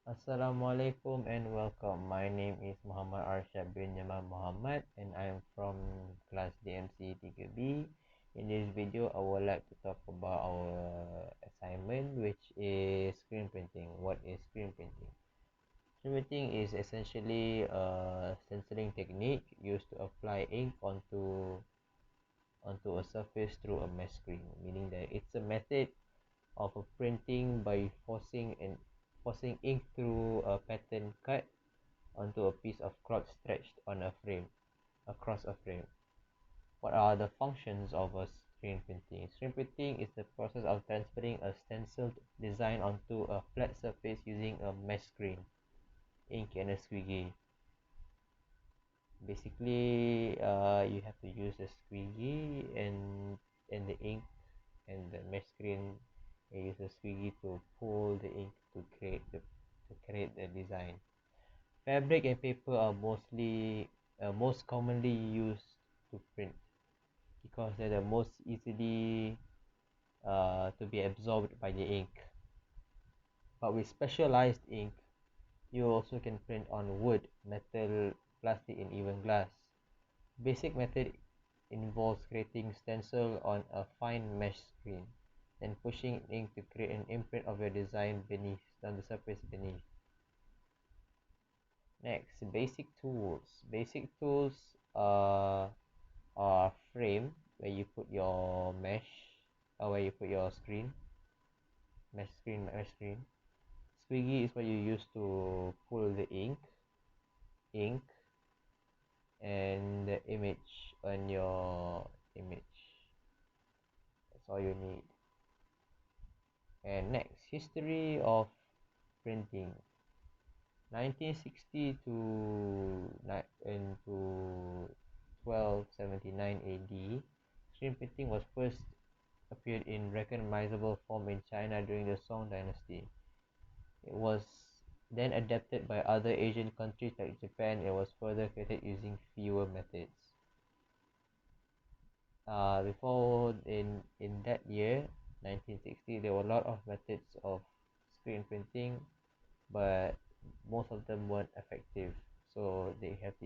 Assalamualaikum and welcome. My name is Muhammad Arshad bin Jamal Muhammad and I am from class DMC 3B. In this video, I would like to talk about our assignment, which is screen printing. What is screen printing? Screen printing is essentially a stenciling technique used to apply ink onto a surface through a mesh screen, meaning that it's a method of a printing by forcing ink through a pattern cut onto a piece of cloth stretched on a frame across a frame. What are the functions of a screen printing? Screen printing is the process of transferring a stenciled design onto a flat surface using a mesh screen, ink, and a squeegee. Basically, you have to use a squeegee and the ink and the mesh screen. You use a squeegee to pull the ink to create the design. Fabric and paper are most commonly used to print because they're the most easily to be absorbed by the ink. But with specialized ink, you also can print on wood, metal, plastic, and even glass. Basic method involves creating stencil on a fine mesh screen, then pushing ink to create an imprint of your design beneath on the surface beneath. Next, basic tools. Basic tools are frame where you put your mesh or where you put your mesh screen. Squeegee is what you use to pull the ink and the image on your image. That's all you need. And next, history of printing. 1960 to 1279 AD, screen printing was first appeared in recognizable form in China during the Song dynasty. It was then adapted by other Asian countries like Japan and was further created using fewer methods. Before in that year, 1960, there were a lot of methods of screen printing, but most of them weren't effective. So you have to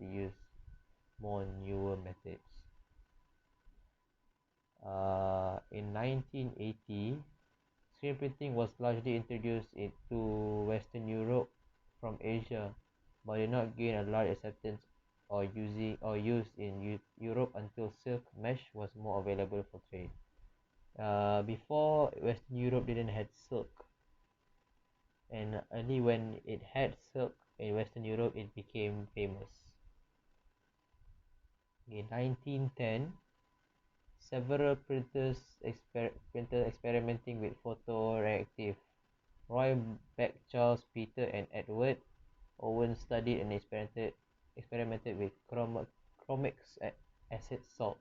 use more newer methods. In 1980, screen printing was largely introduced into Western Europe from Asia, but did not gain a large acceptance or used in Europe until silk mesh was more available for trade. Before Western Europe didn't have silk, and only when it had silk in Western Europe it became famous. In 1910, several printers experimenting with photoreactive. Roy Beck, Charles Peter, and Edward Owen studied and experimented with chromic acid salt,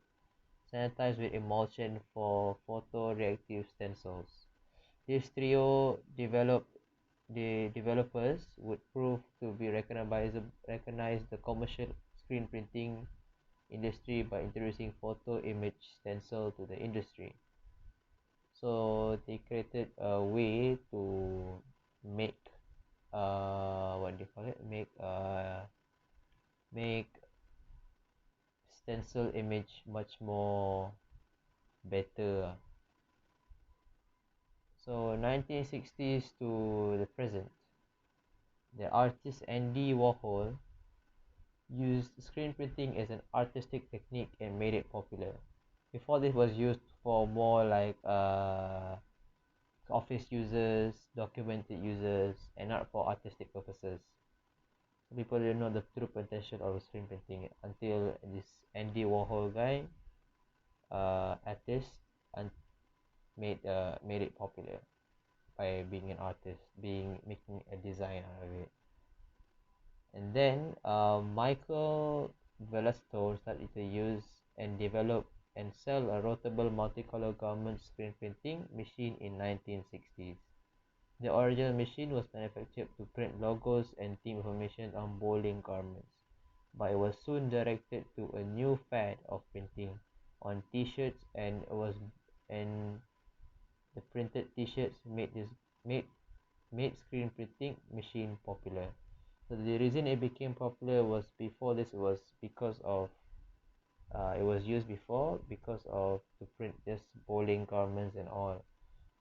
sanitized with emulsion for photoreactive stencils. This trio the developers would prove to be recognize the commercial screen printing industry by introducing photo image stencil to the industry. So they created a way to make what do you call it? Make stencil image much more better. So 1960s to the present, the artist Andy Warhol used screen printing as an artistic technique and made it popular. Before this was used for more like office users, documented users, and not for artistic purposes. People didn't know the true potential of screen printing until this Andy Warhol guy, artist, and made it popular by being an artist, making a design out of it. And then Michael Velastone started to use and develop and sell a rotable multicolor garment screen printing machine in 1960s. The original machine was manufactured to print logos and team information on bowling garments, but it was soon directed to a new fad of printing on T-shirts and the printed T-shirts made made screen printing machine popular. So the reason it became popular was before this was because of it was used before because of to print just bowling garments and all.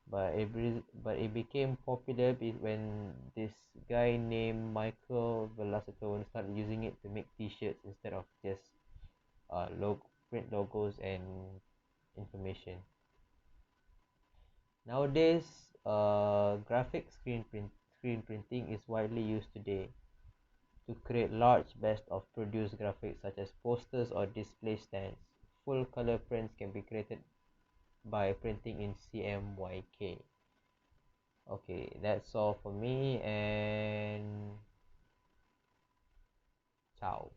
But it became popular when this guy named Michael Velocitone started using it to make T-shirts instead of just print logos and information. Nowadays, screen printing is widely used today to create large mass of produced graphics such as posters or display stands. Full color prints can be created by printing in CMYK. Okay, that's all for me and ciao.